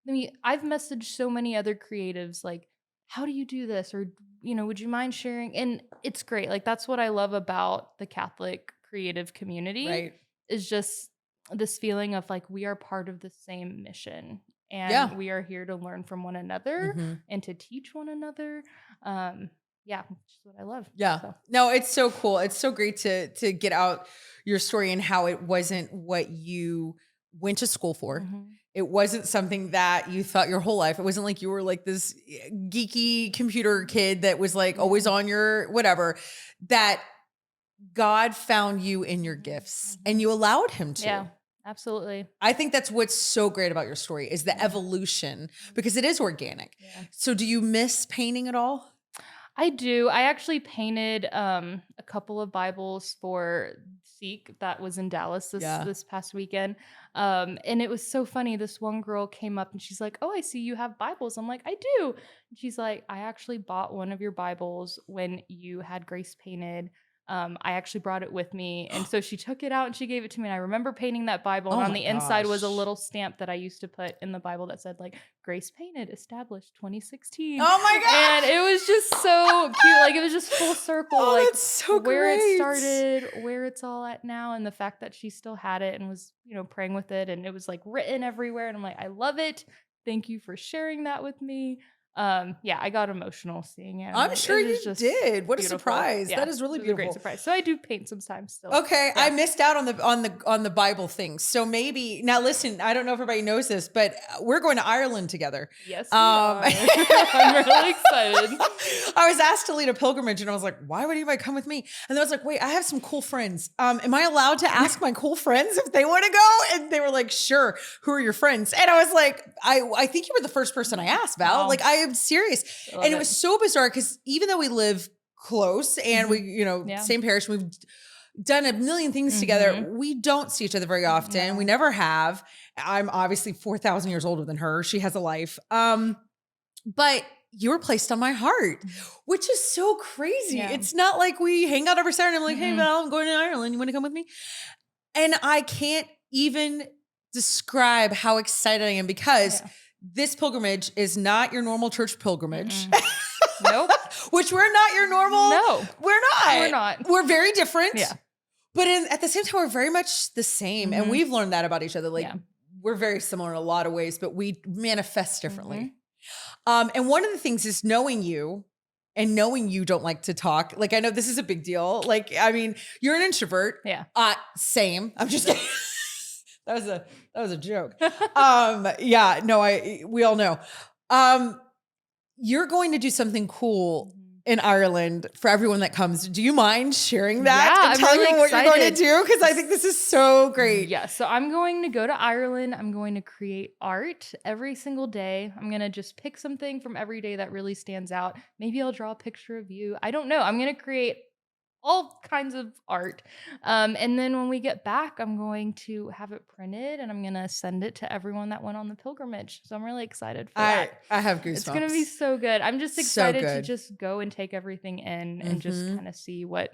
I mean, I've messaged so many other creatives, like, how do you do this? Or, would you mind sharing? And it's great. Like, that's what I love about the Catholic creative community is just this feeling of like we are part of the same mission and we are here to learn from one another and to teach one another. Which is what I love. No, it's so cool. It's so great to get out your story and how it wasn't what you went to school for. It wasn't something that you thought your whole life. It wasn't like you were like this geeky computer kid that was like always on your whatever. That God found you in your gifts and you allowed him to. Yeah, absolutely. I think that's what's so great about your story is the evolution because it is organic. Yeah. So do you miss painting at all? I do. I actually painted a couple of Bibles for Seek that was in Dallas this past weekend. And it was so funny. This one girl came up and she's like, oh, I see you have Bibles. I'm like, I do. And she's like, I actually bought one of your Bibles when you had Grace Painted. I actually brought it with me. And so she took it out and she gave it to me. And I remember painting that Bible. And Oh on my the inside was a gosh. little stamp that I used to put in the Bible that said like Grace Painted, established 2016. Oh my gosh. And it was just so cute. Like it was just full circle. Oh, like that's so where great. it started, where it's all at now. And the fact that she still had it and was, praying with it. And it was like written everywhere. And I'm like, I love it. Thank you for sharing that with me. I got emotional seeing it. I'm like, sure it was you just did. What a beautiful. surprise. Yeah, That is really it was a great beautiful. surprise. So I do paint sometimes still. Okay, Yeah. I missed out on the Bible thing. So maybe now listen, I don't know if everybody knows this, but we're going to Ireland together. Yes, we are. I'm really excited. I was asked to lead a pilgrimage and I was like, why would anybody come with me? And then I was like, wait, I have some cool friends. Am I allowed to ask my cool friends if they want to go? And they were like, sure. Who are your friends? And I was like, I think you were the first person I asked, Val. Wow. Like, I am serious. I love And it was so bizarre because even though we live close and we, Yeah. same parish, we've done a million things together. We don't see each other very often. No. We never have. I'm obviously 4,000 years older than her. She has a life. But you were placed on my heart, which is so crazy. Yeah. It's not like we hang out every Saturday. I'm like, hey, Val, I'm going to Ireland. You want to come with me? And I can't even describe how excited I am because this pilgrimage is not your normal church pilgrimage. Nope. Which we're not your normal. No. We're not. We're not. We're very different. Yeah. But at the same time, we're very much the same. And we've learned that about each other. Like we're very similar in a lot of ways, but we manifest differently. And one of the things is knowing you and knowing you don't like to talk. Like, I know this is a big deal. Like, I mean, you're an introvert. Yeah. Same. I'm just kidding. That was a joke. We all know. You're going to do something cool in Ireland for everyone that comes. Do you mind sharing that Yeah, and I'm telling really me what you're going to excited. do? Because I think this is so great. Yeah, so I'm going to go to Ireland. I'm going to create art every single day. I'm going to just pick something from every day that really stands out. Maybe I'll draw a picture of you. I don't know. I'm going to create all kinds of art. And then when we get back, I'm going to have it printed and I'm going to send it to everyone that went on the pilgrimage. So I'm really excited for that. I have goosebumps. It's going to be so good. I'm just So excited to good. just go and take everything in and just kind of see what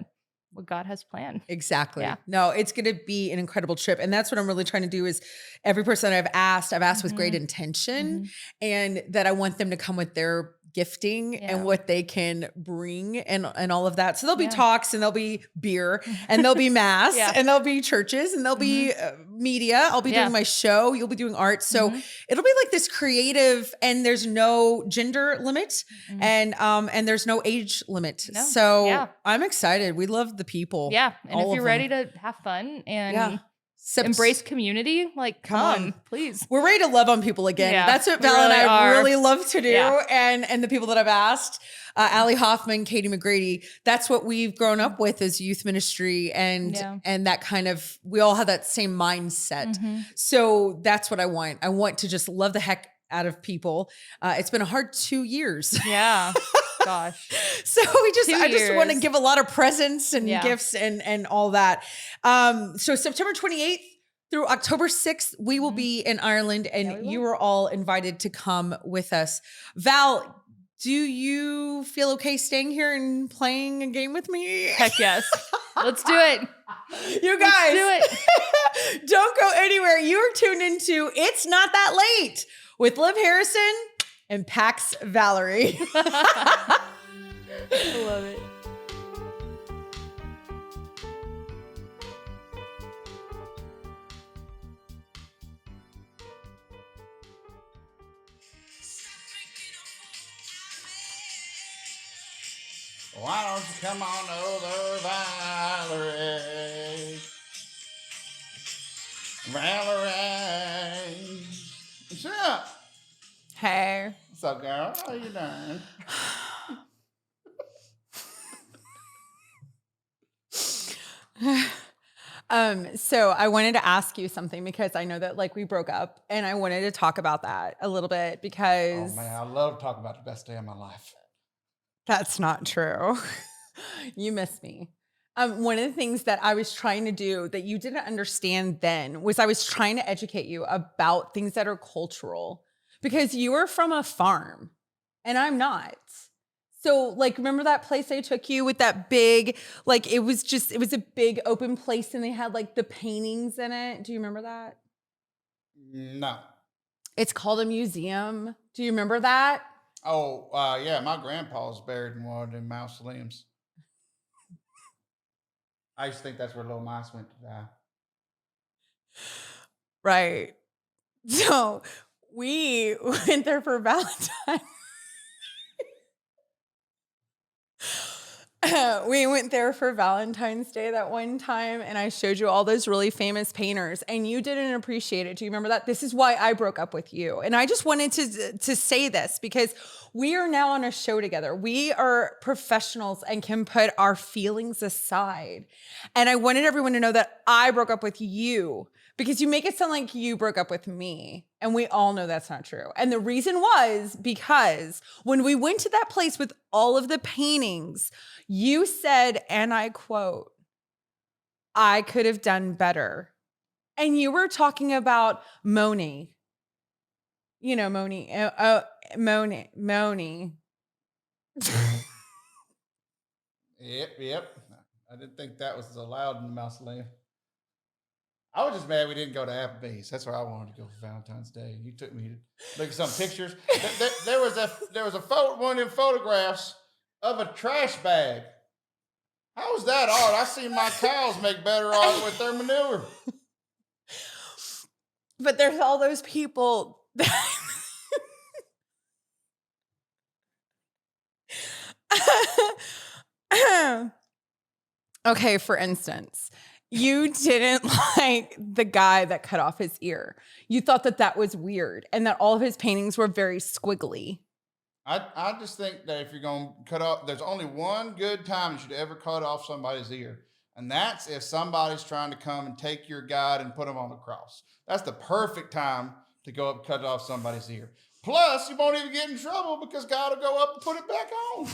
God has planned. Exactly. Yeah. No, it's going to be an incredible trip. And that's what I'm really trying to do is every person I've asked with great intention and that I want them to come with their gifting and what they can bring and all of that. So there'll be talks and there'll be beer and there'll be mass and there'll be churches and there'll be media. I'll be doing my show. You'll be doing art. So it'll be like this creative and there's no gender limit and there's no age limit. No. So I'm excited. We love the people. Yeah. And all if you're of ready them. to have fun and Except- embrace community, like come on, please. We're ready to love on people again. Yeah, That's what we Val and really I are. really love to do. Yeah. And the people that I've asked, Allie Hoffman, Katie McGrady, that's what we've grown up with as youth ministry and that kind of, we all have that same mindset. So that's what I want. I want to just love the heck out of people. It's been a hard 2 years. Yeah. Gosh. So I just want to years. give a lot of presents and gifts and all that. So September 28th through October 6th, we will be in Ireland and you are all invited to come with us. Val, do you feel okay staying here and playing a game with me? Heck yes. Let's do it. You guys, Let's do it. don't go anywhere. You are tuned into It's Not That Late with Liv Harrison and PAX Valerie. I love it. Why don't you come on over, Valerie? Valerie. Shut up. Hey. What's up, girl? How you doing? So I wanted to ask you something because I know that like we broke up and I wanted to talk about that a little bit because Oh man, I love talking about the best day of my life. that's not true. You miss me. One of the things that I was trying to do that you didn't understand then was I was trying to educate you about things that are cultural because you are from a farm and I'm not. So like, remember that place I took you with that big, like it was a big open place and they had like the paintings in it. Do you remember that? No. It's called a museum. Do you remember that? Oh, yeah, my grandpa's buried in one of them mausoleums. I used to think that's where little mice went to die. Right. So we went there for Valentine's. We went there for Valentine's Day that one time, and I showed you all those really famous painters, and you didn't appreciate it. Do you remember that? This is why I broke up with you. And I just wanted to say this because we are now on a show together. We are professionals and can put our feelings aside. And I wanted everyone to know that I broke up with you because you make it sound like you broke up with me. And we all know that's not true. And the reason was because when we went to that place with all of the paintings, you said, and I quote, I could have done better. And you were talking about Moni. You know, Moni. Moni. Yep. I didn't think that was allowed in the mausoleum. I was just mad we didn't go to Applebee's. That's where I wanted to go for Valentine's Day. You took me to look at some pictures. There was one of them photographs of a trash bag. How is that art? I see my cows make better art with their manure. But there's all those people that okay, for instance, you didn't like the guy that cut off his ear. You thought that was weird and that all of his paintings were very squiggly. I just think that if you're going to cut off, there's only one good time you should ever cut off somebody's ear. And that's if somebody's trying to come and take your guide and put him on the cross. That's the perfect time to go up and cut off somebody's ear. Plus, you won't even get in trouble because God will go up and put it back on.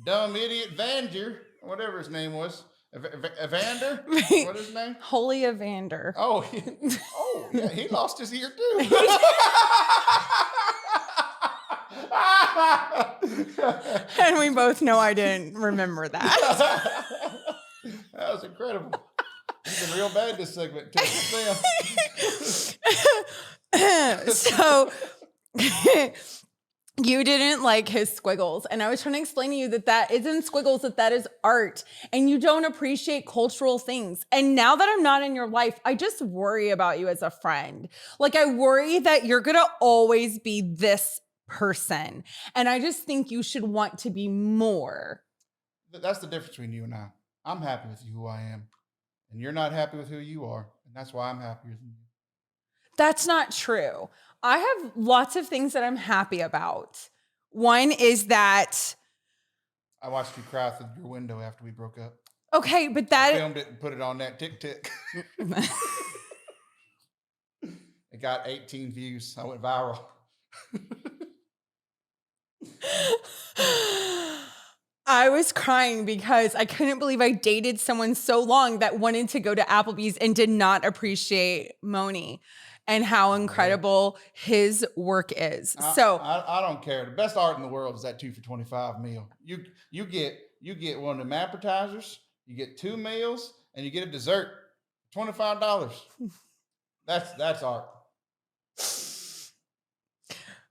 Dumb idiot Vander, whatever his name was. Evander? What is his name? Holy Evander. Oh, yeah, he lost his ear too. And we both know I didn't remember that. That was incredible. You've been real bad this segment. So you didn't like his squiggles. And I was trying to explain to you that isn't squiggles, that is art. And you don't appreciate cultural things. And now that I'm not in your life, I just worry about you as a friend. Like, I worry that you're going to always be this person. And I just think you should want to be more. That's the difference between you and I. I'm happy with you who I am. And you're not happy with who you are. And that's why I'm happier than you. That's not true. I have lots of things that I'm happy about. One is that I watched you cry through your window after we broke up. Okay, but I filmed it and put it on that TikTok. It got 18 views. I went viral. I was crying because I couldn't believe I dated someone so long that wanted to go to Applebee's and did not appreciate Moni and how incredible his work is. I don't care. The best art in the world is that 2 for $25 meal. You get one of them appetizers, you get 2 meals, and you get a dessert. $25. That's art.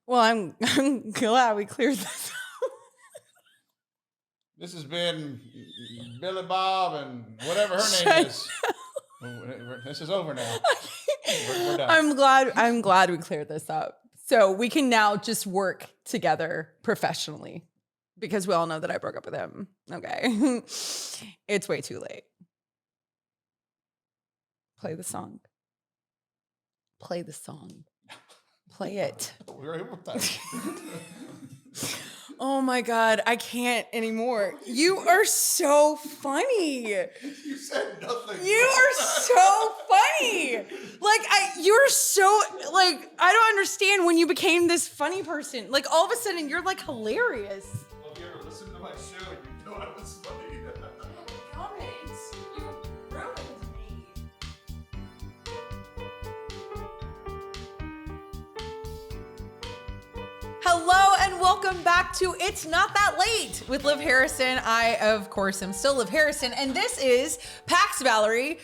Well, I'm glad we cleared this up. This has been Billy Bob and whatever her name is. This is over now. We're done. I'm glad we cleared this up. So we can now just work together professionally because we all know that I broke up with him. Okay. It's way too late. Play the song. Play the song. Play it. We're able to. Oh my God, I can't anymore. You are so funny. You said nothing. You are so funny. Like, you're so, like, I don't understand when you became this funny person. Like, all of a sudden, you're, like, hilarious. Well, if you ever listen to my show, you know I was funny. Comments. You ruined me. Hello and welcome welcome back to It's Not That Late with Liv Harrison. I, of course, am still Liv Harrison, and this is PAX Valerie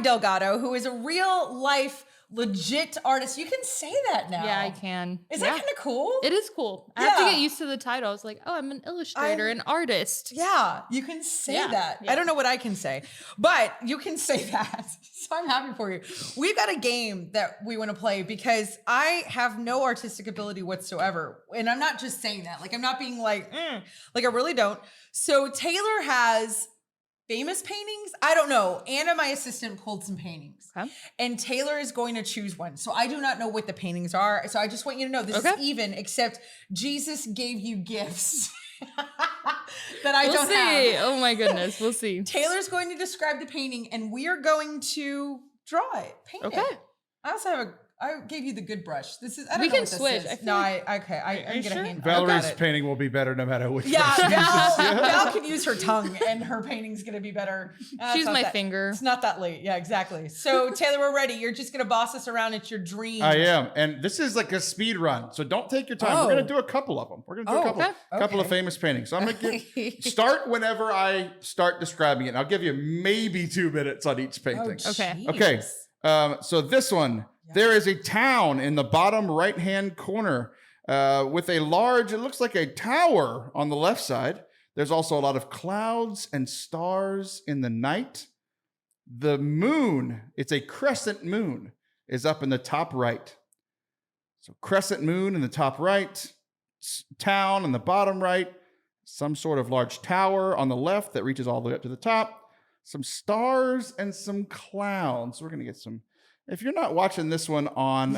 Delgado, who is a real life legit artist. You can say that now. Yeah, I can. Is that kind of cool? It is cool. I have to get used to the title. I was like, oh, I'm an illustrator, an artist. Yeah, you can say that. Yeah. I don't know what I can say, but you can say that. So I'm happy for you. We've got a game that we want to play because I have no artistic ability whatsoever. And I'm not just saying that. Like, I'm not being like I really don't. So Taylor has famous paintings. I don't know. Anna, my assistant, pulled some paintings. Okay. And Taylor is going to choose one. So I do not know what the paintings are. So I just want you to know this is even, except Jesus gave you gifts that I don't have. Oh my goodness. We'll see. Taylor's going to describe the painting and we are going to draw it, paint it. I also have I gave you the good brush. This is, I don't know what this switch. is. No, I'm going to hand Valerie's painting will be better no matter which. Yeah, Val can use her tongue and her painting's going to be better. Choose my finger. It's not that late. Yeah, exactly. So Taylor, we're ready. You're just going to boss us around. It's your dream. I am. And this is like a speed run. So don't take your time. We're going to do a couple of them. We're going to do a couple of famous paintings. So I'm going to start whenever I start describing it. And I'll give you maybe 2 minutes on each painting. Okay. So this one. There is a town in the bottom right-hand corner with a large, it looks like a tower on the left side. There's also a lot of clouds and stars in the night. The moon, it's a crescent moon, is up in the top right. So crescent moon in the top right, town in the bottom right, some sort of large tower on the left that reaches all the way up to the top, some stars and some clouds. We're going to get some... If you're not watching this one on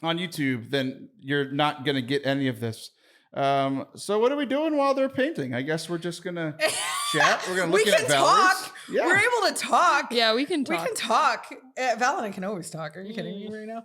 YouTube, then you're not going to get any of this. So what are we doing while they're painting? I guess we're just going to chat. We're going to look at Valerie's. Yeah. We're able to talk. Yeah, we can talk. We can talk. Val and I can always talk. Are you kidding me right now?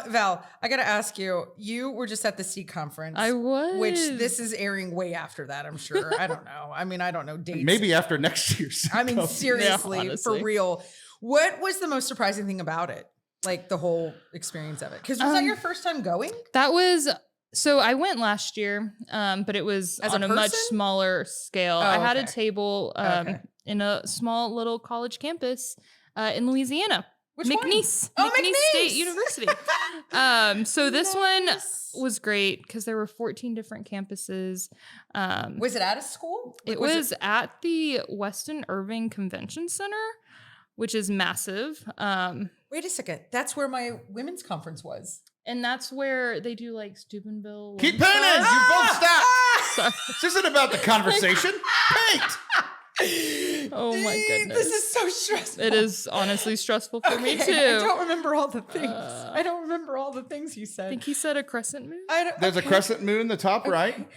Val, I got to ask you, you were just at the C conference. I was. Which this is airing way after that, I'm sure. I don't know. I mean, I don't know dates. Maybe after next year's. I mean, seriously, for real. What was the most surprising thing about it? Like the whole experience of it? Because was that your first time going? That was, so I went last year, but it was on a much smaller scale. I had a table in a small little college campus in Louisiana. McNeese State University. So this one was great because there were 14 different campuses. Was it at a school? It was at the Weston Irving Convention Center, which is massive. Wait a second. That's where my women's conference was. And that's where they do like Steubenville. Keep painting! You both stop! This isn't about the conversation. Paint! Oh my goodness. This is so stressful. It is honestly stressful for me too. I don't remember all the things. I don't remember all the things you said. I think he said a crescent moon. There's a crescent moon in the top right.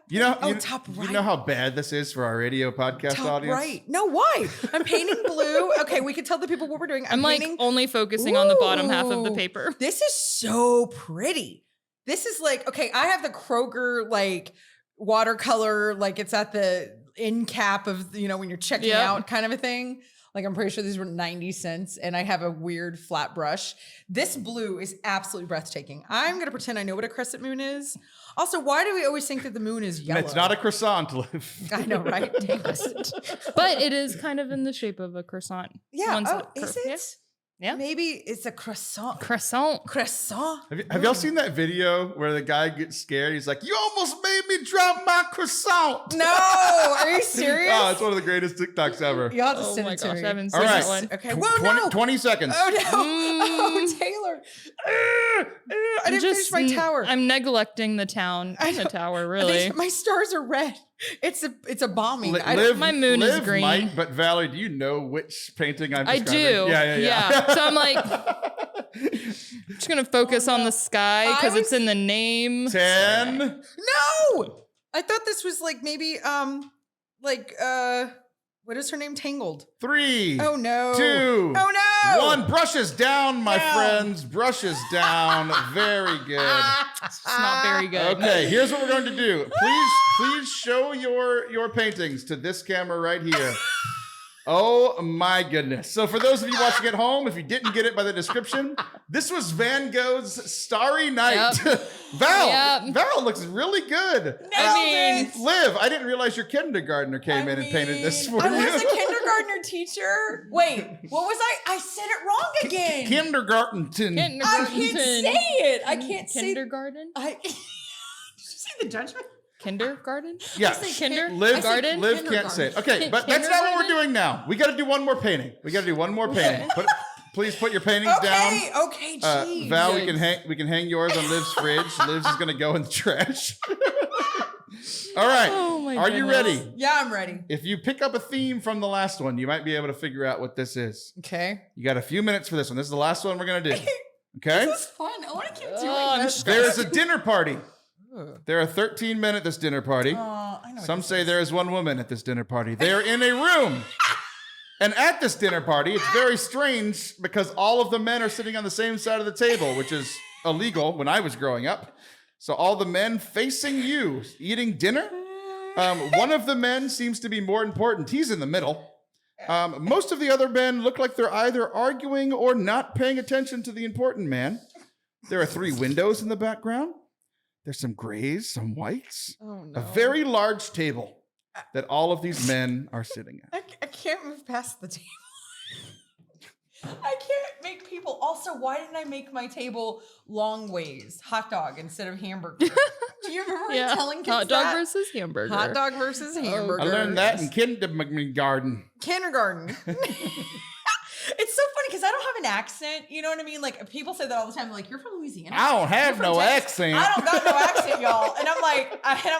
Yeah. Top right. You know how bad this is for our radio podcast audience? Right. No, why? I'm painting blue. Okay, we can tell the people what we're doing. I'm like only focusing on the bottom half of the paper. This is so pretty. This is like, okay, I have the Kroger like watercolor, like it's at the end cap of, when you're checking out kind of a thing. Like I'm pretty sure these were 90 cents and I have a weird flat brush. This blue is absolutely breathtaking. I'm going to pretend I know what a crescent moon is. Also, why do we always think that the moon is yellow? It's not a croissant, Liv. I know, right? But it is kind of in the shape of a croissant. Yeah. Is it? Yeah. Maybe it's a croissant. Croissant. Have y'all seen that video where the guy gets scared? He's like, "You almost made me drop my croissant." No, are you serious? Oh, it's one of the greatest TikToks ever. Y'all just send it to me. I haven't seen that one. Okay, whoa, 20 seconds. Oh no! Oh, Taylor. I didn't finish my tower. I'm neglecting the tower, really. My stars are red. It's a bombing. My moon is green. Might, but Valerie, do you know which painting I'm describing? I do. Yeah. So I'm like, just gonna focus on the sky because it's in the name. 10. No, I thought this was like maybe what is her name? Tangled. 3. Oh no. 2. Oh no. 1. Brushes down, my friends. Brushes down. Very good. It's not very good. Okay, here's what we're going to do. Please show your paintings to this camera right here. Oh my goodness. So for those of you watching at home, if you didn't get it by the description, this was Van Gogh's Starry Night. Yep. Val looks really good. Liv, I didn't realize your kindergartner came in and painted this for you. I was a kindergartner teacher. Wait, what was I? I said it wrong again. Kindergarten. I can't say it. I can't say kindergarten. Did you say the judgment? Kindergarten? Yeah. Liv can't say it. Okay, but that's not what we're doing now. We got to do one more painting. Please put your paintings down. Okay, geez. Val, we can hang yours on Liv's fridge. Liv's is gonna go in the trash. All right. Oh my Are you ready? Yeah, I'm ready. If you pick up a theme from the last one, you might be able to figure out what this is. Okay. You got a few minutes for this one. This is the last one we're gonna do. Okay? This is fun. I want to keep doing this. There is a dinner party. There are 13 men at this dinner party. I know Some say there is one woman at this dinner party. They are in a room. And at this dinner party, it's very strange because all of the men are sitting on the same side of the table, which is illegal when I was growing up. So all the men facing you, eating dinner. One of the men seems to be more important. He's in the middle. Most of the other men look like they're either arguing or not paying attention to the important man. There are 3 windows in the background. There's some grays, some whites. Oh, no. A very large table that all of these men are sitting at. I can't move past the table. I can't make people. Also, why didn't I make my table long ways? Hot dog instead of hamburger. Do you remember telling kids hot dog that? versus hamburger? Hot dog versus hamburger. I learned that in kindergarten. It's so funny because I don't have an accent. You know what I mean? Like people say that all the time. Like you're from Louisiana. I don't have no accent. I don't got no accent, y'all. And I'm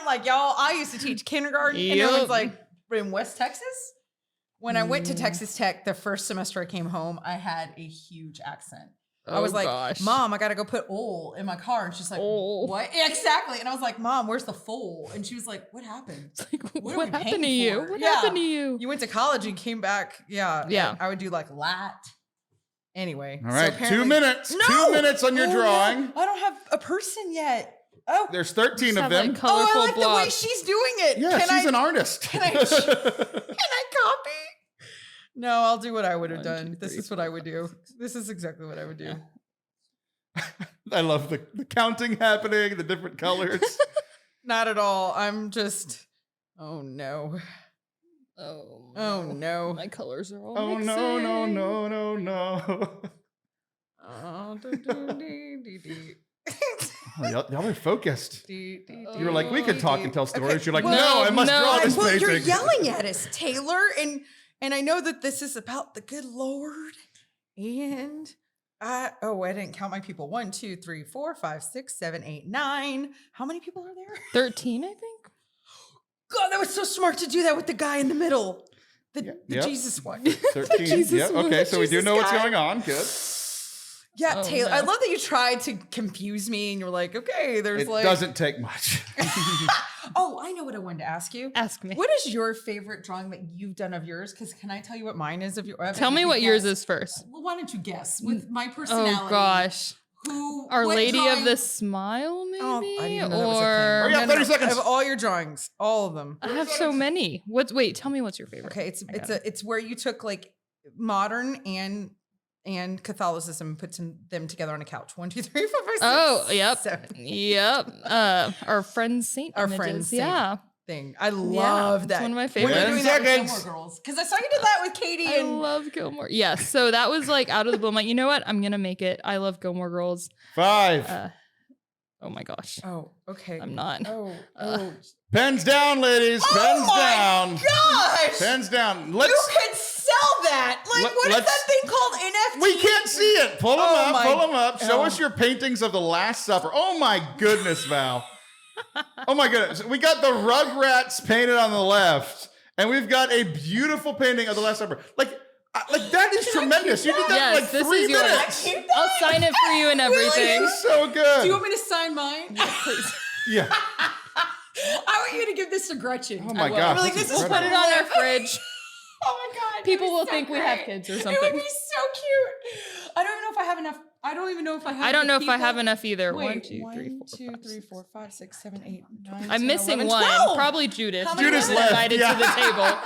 like, y'all. I used to teach kindergarten, and everyone's like, in West Texas. When I went to Texas Tech, the first semester I came home, I had a huge accent. I was like, Mom, I got to go put "ol" in my car. And she's like, what? Yeah, exactly. And I was like, Mom, where's the "fol"? And she was like, what happened? What happened to you? What happened to you? You went to college and came back. Yeah. I would do like lat. Anyway. All right. 2 minutes. No! 2 minutes on your drawing. No. I don't have a person yet. Oh. There's 13 of them. Like colorful I like the way she's doing it. Yeah, she's an artist. Can I copy? No, I'll do what I would have done. This is what I would do. This is exactly what I would do. I love the counting happening, the different colors. Not at all. I'm just, oh no. Oh no. My colors are all Oh mixing. no. Oh, y'all are focused. You were like, we could talk and tell stories. Okay. You're like, no, I must draw this painting. You're yelling at us, Taylor, and I know that this is about the good Lord. And I didn't count my people. 1, 2, 3, 4, 5, 6, 7, 8, 9. How many people are there? 13, I think. God, that was so smart to do that with the guy in the middle. The Jesus one. 13. Jesus one. Okay, so we do Jesus know what's guy. going on. Good. Yeah, Taylor. No. I love that you tried to confuse me and you're like, okay, there's it doesn't take much. Oh, I know what I wanted to ask you. Ask me. What is your favorite drawing that you've done of yours? Because can I tell you what mine is of yours? Tell me what yours is first. Well, why don't you guess? With my personality. Oh, gosh. Our Lady of the Smile, maybe? Oh, I didn't even know that was a thing. Yeah, 30 seconds. I have all your drawings. All of them. I have so many. Wait, tell me what's your favorite. Okay, it's where you took like modern and Catholicism and put them together on a couch. 1, 2, 3, 4, 5, 6. Oh, yep. 7. Yep. Our friend Saint. Our images. friend Saint. Yeah. Thing. I love that. It's one of my favorites. When are you doing that with Gilmore Girls? Because I saw you did that with Katie. I love Gilmore. Yes. So that was like out of the blue. I'm like, you know what? I'm gonna make it. I love Gilmore Girls. 5. Oh my gosh. Oh, okay. I'm not. Oh. Pens down, ladies. Pens down. Gosh. Pens down. You could sell that. Like, what is that thing called? NFT? We can't see it. Pull them up. Show us your paintings of the Last Supper. Oh my goodness, Val. Oh my goodness. We got the Rugrats painted on the left, and we've got a beautiful painting of the Last Supper. Like that is tremendous. You did that in like 3 minutes. I'll sign it for you and everything. This is so good. Do you want me to sign mine? Yeah, please. Yeah. I want you to give this to Gretchen. Oh my God. Like, this is Put it on our fridge. Oh my God. People will so think great. we have kids or something. It would be so cute. I don't even know if I have enough. I don't even know if I have. I don't know if I have enough either. Wait, 1, 2, 3, 4, 5, 6, 7, 8, 9. I'm 10, missing 11, one. 12. Probably Judith. How many Judith's was left. invited Yeah. to the table.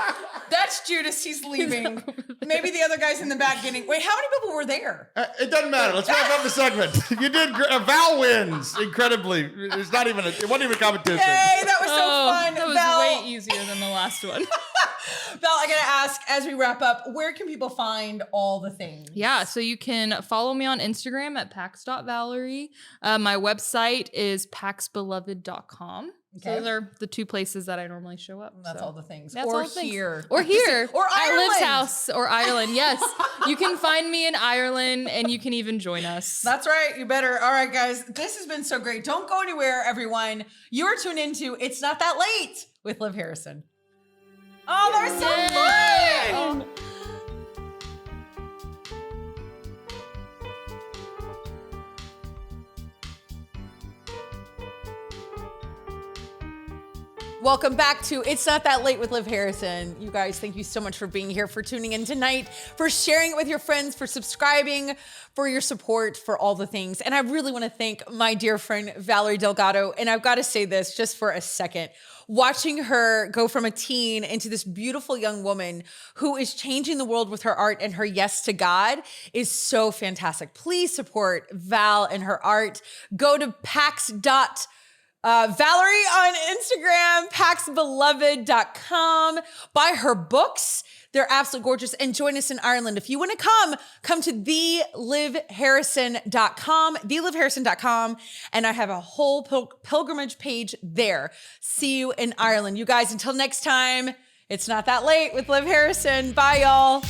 That's Judas. He's leaving. Maybe the other guy's in the back getting. Wait, how many people were there? It doesn't matter. Let's wrap up the segment. You did. Val wins incredibly. It wasn't even a competition. Hey, that was so fun. That was Val, way easier than the last one. Val, I gotta ask as we wrap up, where can people find all the things? Yeah, so you can follow me on Instagram at PAX.Valerie. My website is PAX.Beloved.com. Okay. So those are the two places that I normally show up. That's so. all the things. That's Or all the things. here. Or here. Or At Ireland. Liv's house or Ireland. Yes. You can find me in Ireland and you can even join us. That's right. You better. All right, guys. This has been so great. Don't go anywhere, everyone. You are tuned into It's Not That Late with Liv Harrison. Oh, that was so fun. Welcome back to It's Not That Late with Liv Harrison. You guys, thank you so much for being here, for tuning in tonight, for sharing it with your friends, for subscribing, for your support, for all the things. And I really want to thank my dear friend, Valerie Delgado. And I've got to say this just for a second. Watching her go from a teen into this beautiful young woman who is changing the world with her art and her yes to God is so fantastic. Please support Val and her art. Go to PAX.Valerie on Instagram, PAX.Beloved.com. Buy her books. They're absolutely gorgeous. And join us in Ireland. If you want to come to thelivharrison.com, thelivharrison.com. And I have a whole pilgrimage page there. See you in Ireland. You guys, until next time, it's not that late with Liv Harrison. Bye, y'all.